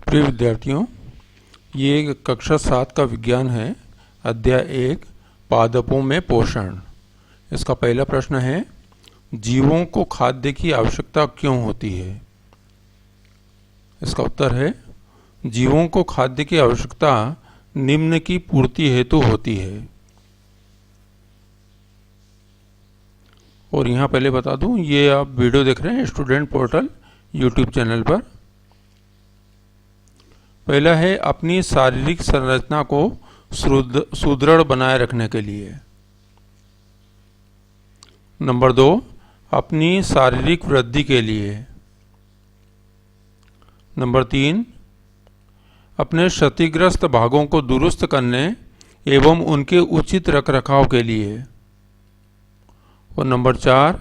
प्रिय विद्यार्थियों, ये कक्षा 7 का विज्ञान है। अध्याय 1 पादपों में पोषण। इसका पहला प्रश्न है, जीवों को खाद्य की आवश्यकता क्यों होती है? इसका उत्तर है, जीवों को खाद्य की आवश्यकता निम्न की पूर्ति हेतु होती है। और यहाँ पहले बता दूं, ये आप वीडियो देख रहे हैं स्टूडेंट पोर्टल यूट्यूब चैनल पर। पहला है अपनी शारीरिक संरचना को सुदृढ़ बनाए रखने के लिए। नंबर 2, अपनी शारीरिक वृद्धि के लिए। नंबर 3, अपने क्षतिग्रस्त भागों को दुरुस्त करने एवं उनके उचित रखरखाव के लिए। और नंबर 4,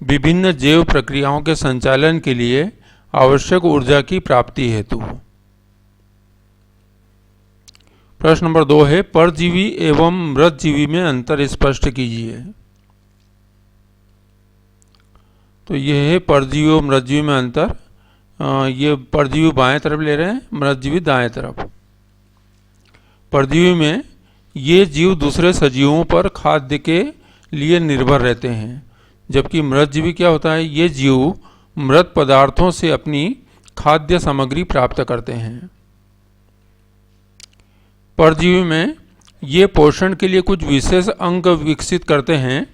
विभिन्न जैव प्रक्रियाओं के संचालन के लिए आवश्यक ऊर्जा की प्राप्ति हेतु। प्रश्न नंबर 2 है, परजीवी एवं मृतजीवी में अंतर स्पष्ट कीजिए। तो यह है परजीवी और मृतजीवी में अंतर। ये परजीवी बाएं तरफ ले रहे हैं, मृतजीवी दाएं तरफ। परजीवी में ये जीव दूसरे सजीवों पर खाद्य के लिए निर्भर रहते हैं, जबकि मृतजीवी क्या होता है, ये जीव मृत पदार्थों से अपनी खाद्य सामग्री प्राप्त करते हैं। परजीवी में ये पोषण के लिए कुछ विशेष अंग विकसित करते हैं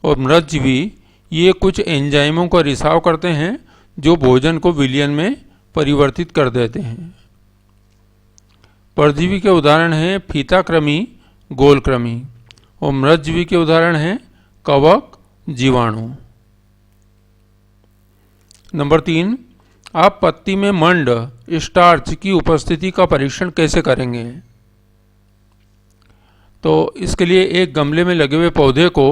और मृतजीवी ये कुछ एंजाइमों का रिसाव करते हैं जो भोजन को विलयन में परिवर्तित कर देते हैं। परजीवी के उदाहरण हैं फीताकृमि, गोलकृमि, और मृतजीवी के उदाहरण हैं कवक, जीवाणु। नंबर 3, आप पत्ती में मंड स्टार्च की उपस्थिति का परीक्षण कैसे करेंगे? तो इसके लिए एक गमले में लगे हुए पौधे को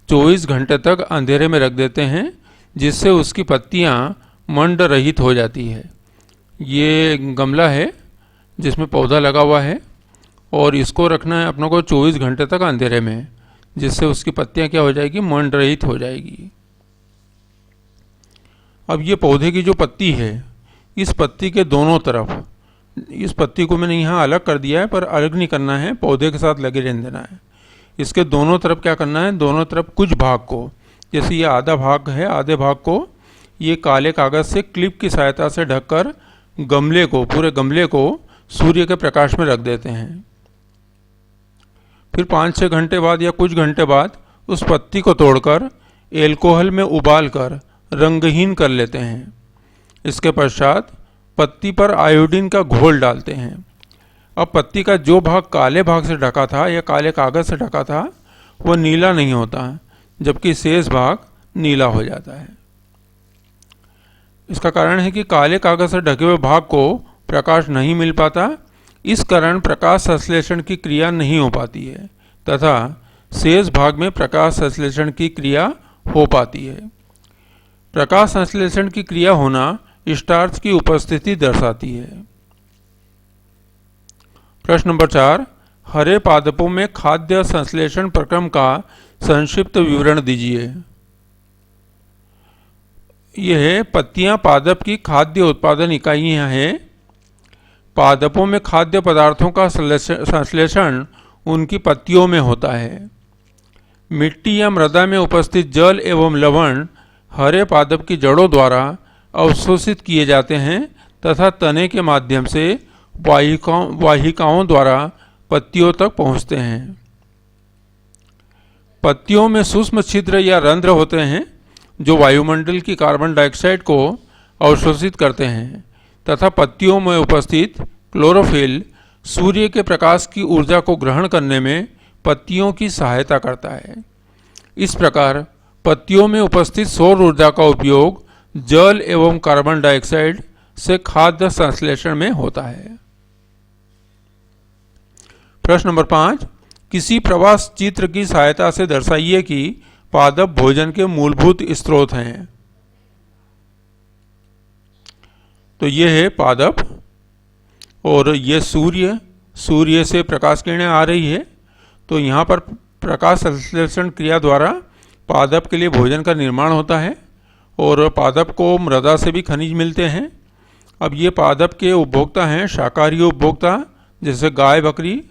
24 घंटे तक अंधेरे में रख देते हैं, जिससे उसकी पत्तियां मंड रहित हो जाती है। ये गमला है जिसमें पौधा लगा हुआ है और इसको रखना है अपनों को 24 घंटे तक अंधेरे में, जिससे उसकी पत्तियां क्या हो जाएगी, मंड रहित हो जाएगी। अब ये पौधे की जो पत्ती है, इस पत्ती के दोनों तरफ, इस पत्ती को मैंने यहाँ अलग कर दिया है, पर अलग नहीं करना है, पौधे के साथ लगे रहने देना है। इसके दोनों तरफ क्या करना है, दोनों तरफ कुछ भाग को, जैसे ये आधा भाग है, आधे भाग को ये काले कागज़ से क्लिप की सहायता से ढककर गमले को, पूरे गमले को सूर्य के प्रकाश में रख देते हैं। फिर 5-6 घंटे बाद या कुछ घंटे बाद उस पत्ती को तोड़कर एल्कोहल में उबालकर रंगहीन कर लेते हैं। इसके पश्चात पत्ती पर आयोडीन का घोल डालते हैं। अब पत्ती का जो भाग काले भाग से ढका था या काले कागज़ से ढका था, वह नीला नहीं होता, जबकि शेष भाग नीला हो जाता है। इसका कारण है कि काले कागज़ से ढके हुए भाग को प्रकाश नहीं मिल पाता, इस कारण प्रकाश संश्लेषण की क्रिया नहीं हो पाती है तथा शेष भाग में प्रकाश संश्लेषण की क्रिया हो पाती है। प्रकाश संश्लेषण की क्रिया होना स्टार्च की उपस्थिति दर्शाती है। प्रश्न नंबर 4, हरे पादपों में खाद्य संश्लेषण प्रक्रम का संक्षिप्त विवरण दीजिए। यह पत्तियां पादप की खाद्य उत्पादन इकाइयां हैं। पादपों में खाद्य पदार्थों का संश्लेषण उनकी पत्तियों में होता है। मिट्टी या मृदा में उपस्थित जल एवं लवण हरे पादप की जड़ों द्वारा अवशोषित किए जाते हैं तथा तने के माध्यम से वाहिकाओं द्वारा पत्तियों तक पहुंचते हैं। पत्तियों में सूक्ष्म छिद्र या रंध्र होते हैं जो वायुमंडल की कार्बन डाइऑक्साइड को अवशोषित करते हैं तथा पत्तियों में उपस्थित क्लोरोफिल सूर्य के प्रकाश की ऊर्जा को ग्रहण करने में पत्तियों की सहायता करता है। इस प्रकार पत्तियों में उपस्थित सौर ऊर्जा का उपयोग जल एवं कार्बन डाइऑक्साइड से खाद्य संश्लेषण में होता है। प्रश्न नंबर 5, किसी प्रवास चित्र की सहायता से दर्शाइए कि पादप भोजन के मूलभूत स्रोत हैं। तो ये है पादप और ये सूर्य से प्रकाश किरणें आ रही है, तो यहाँ पर प्रकाश संश्लेषण क्रिया द्वारा पादप के लिए भोजन का निर्माण होता है और पादप को मृदा से भी खनिज मिलते हैं अब ये पादप के उपभोक्ता हैं शाकाहारी उपभोक्ता जैसे गाय बकरी,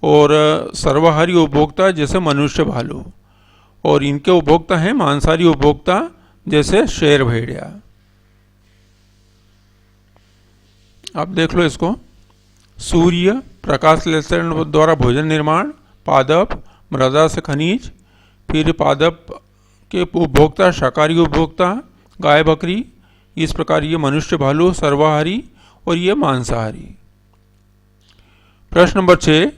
और सर्वाहारी उपभोक्ता जैसे मनुष्य भालू, और इनके उपभोक्ता हैं मांसाहारी उपभोक्ता जैसे शेर भेड़िया। अब देख लो इसको। सूर्य, प्रकाश संश्लेषण द्वारा भोजन निर्माण, पादप, मृदा से खनिज, फिर पादप के उपभोक्ता शाकाहारी उपभोक्ता गाय बकरी, इस प्रकार ये मनुष्य भालू सर्वाहारी और ये मांसाहारी। प्रश्न नंबर 6,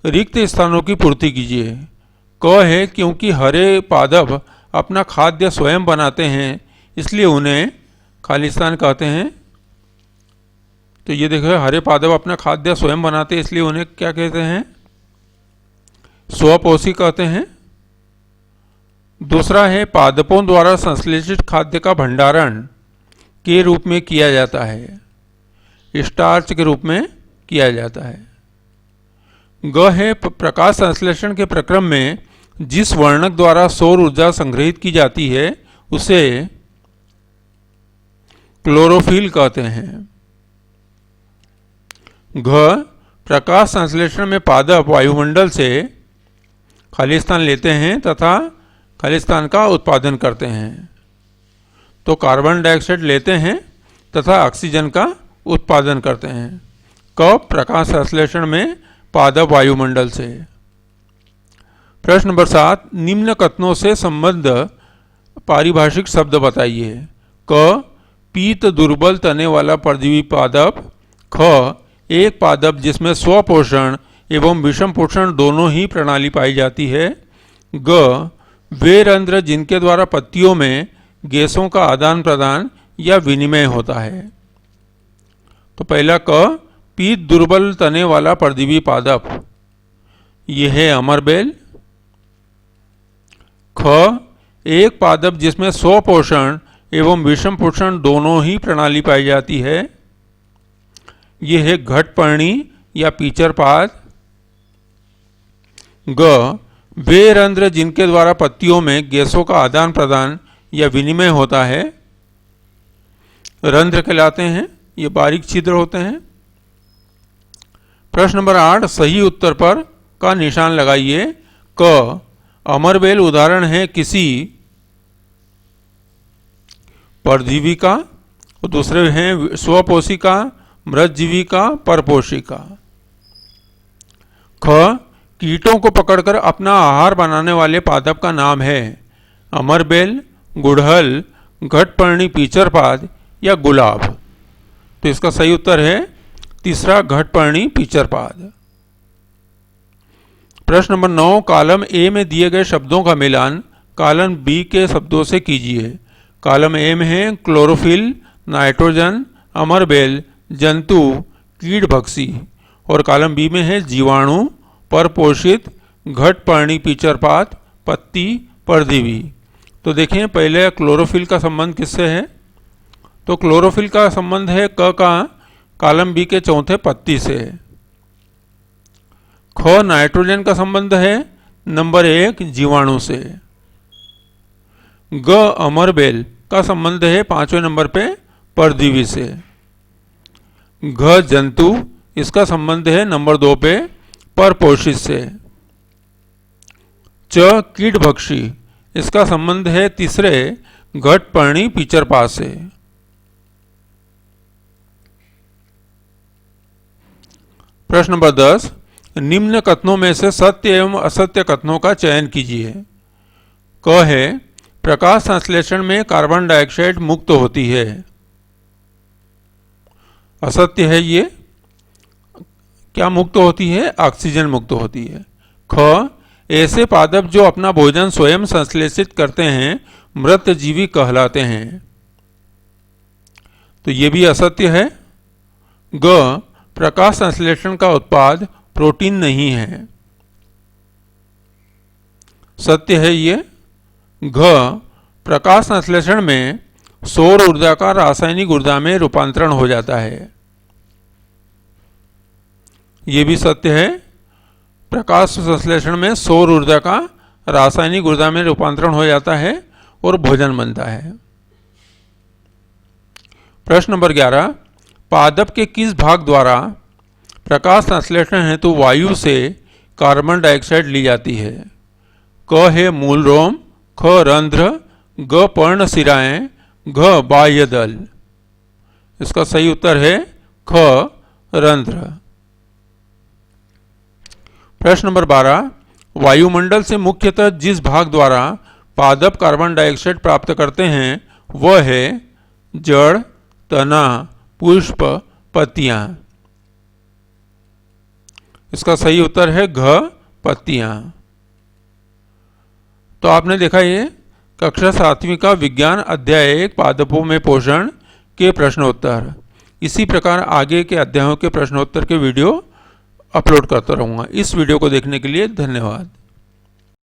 रिक्त स्थानों की पूर्ति कीजिए। क है क्योंकि हरे पादप अपना खाद्य स्वयं बनाते हैं इसलिए उन्हें खालिस्तान कहते हैं। तो ये देखो, हरे पादप अपना खाद्य स्वयं बनाते हैं इसलिए उन्हें क्या कहते हैं? स्वपोषी कहते हैं। दूसरा है पादपों द्वारा संश्लेषित खाद्य का भंडारण के रूप में किया जाता है, स्टार्च के रूप में किया जाता है। ग है प्रकाश संश्लेषण के प्रक्रम में जिस वर्णक द्वारा सौर ऊर्जा संग्रहित की जाती है उसे क्लोरोफिल कहते हैं। घ प्रकाश संश्लेषण में पादप वायुमंडल से खालिस्तान लेते हैं तथा खालिस्तान का उत्पादन करते हैं। तो कार्बन डाइऑक्साइड लेते हैं तथा ऑक्सीजन का उत्पादन करते हैं। कब? प्रकाश संश्लेषण में पादप वायुमंडल से। प्रश्न नंबर 7, निम्न कथनों से संबद्ध पारिभाषिक शब्द बताइए। क पीत दुर्बल तने वाला परजीवी पादप। ख एक पादप जिसमें स्वपोषण एवं विषम पोषण दोनों ही प्रणाली पाई जाती है। ग वे रंध्र जिनके द्वारा पत्तियों में गैसों का आदान प्रदान या विनिमय होता है। तो पहला क पीत दुर्बल तने वाला परजीवी पादप, यह है अमरबेल। ख एक पादप जिसमें स्वपोषण एवं विषम पोषण दोनों ही प्रणाली पाई जाती है, यह है घटपर्णी या पीचरपाद। ग वे रंध्र जिनके द्वारा पत्तियों में गैसों का आदान प्रदान या विनिमय होता है, रंध्र कहलाते हैं। ये बारीक छिद्र होते हैं। प्रश्न नंबर 8, सही उत्तर पर का निशान लगाइए। क अमरबेल उदाहरण है किसी परजीवी का, और दूसरे हैं स्वपोषी का, मृतजीवी का, परपोषी का। ख कीटों को पकड़कर अपना आहार बनाने वाले पादप का नाम है अमरबेल, गुड़हल, घटपर्णी पीचरपाद या गुलाब। तो इसका सही उत्तर है तीसरा, घटपर्णी पीचरपाद। प्रश्न नंबर 9, कॉलम ए में दिए गए शब्दों का मिलान कॉलम बी के शब्दों से कीजिए। कॉलम ए में है क्लोरोफिल, नाइट्रोजन, अमरबेल, जंतु, कीटभक्षी, और कॉलम बी में है जीवाणु, परपोषित, घटपर्णी पीचरपाद, पत्ती, परजीवी। तो देखें, पहले क्लोरोफिल का संबंध किससे है? तो क्लोरोफिल का संबंध है क का कॉलम बी के चौथे पत्ती से। ख नाइट्रोजन का संबंध है नंबर 1 जीवाणु से। ग अमरबेल का संबंध है 5वें नंबर पे परजीवी से। घ जंतु, इसका संबंध है नंबर 2 पे परपोषित से। च कीटभक्षी, इसका संबंध है तीसरे घटपर्णी पीचरपाद से। प्रश्न नंबर 10, निम्न कथनों में से सत्य एवं असत्य कथनों का चयन कीजिए। क है प्रकाश संश्लेषण में कार्बन डाइऑक्साइड मुक्त होती है। असत्य है ये। क्या मुक्त होती है? ऑक्सीजन मुक्त होती है। ख ऐसे पादप जो अपना भोजन स्वयं संश्लेषित करते हैं मृतजीवी कहलाते हैं। तो ये भी असत्य है। ग प्रकाश संश्लेषण का उत्पाद प्रोटीन नहीं है। सत्य है ये। घ प्रकाश संश्लेषण में सौर ऊर्जा का रासायनिक ऊर्जा में रूपांतरण हो जाता है। ये भी सत्य है। प्रकाश संश्लेषण में सौर ऊर्जा का रासायनिक ऊर्जा में रूपांतरण हो जाता है और भोजन बनता है। प्रश्न नंबर 11, पादप के किस भाग द्वारा प्रकाश संश्लेषण हेतु वायु से कार्बन डाइऑक्साइड ली जाती है? क है मूल रोम, ख रंध्र, ग पर्णशिराएं, घ बाह्य दल। इसका सही उत्तर है ख रंध्र। प्रश्न नंबर 12, वायुमंडल से मुख्यतः जिस भाग द्वारा पादप कार्बन डाइऑक्साइड प्राप्त करते हैं वह है जड़, तना, पुष्प, पत्तियां। इसका सही उत्तर है घ पत्तियां। तो आपने देखा ये कक्षा 7वीं का विज्ञान अध्याय 1 पादपों में पोषण के प्रश्नोत्तर। इसी प्रकार आगे के अध्यायों के प्रश्नोत्तर के वीडियो अपलोड करता रहूँगा। इस वीडियो को देखने के लिए धन्यवाद।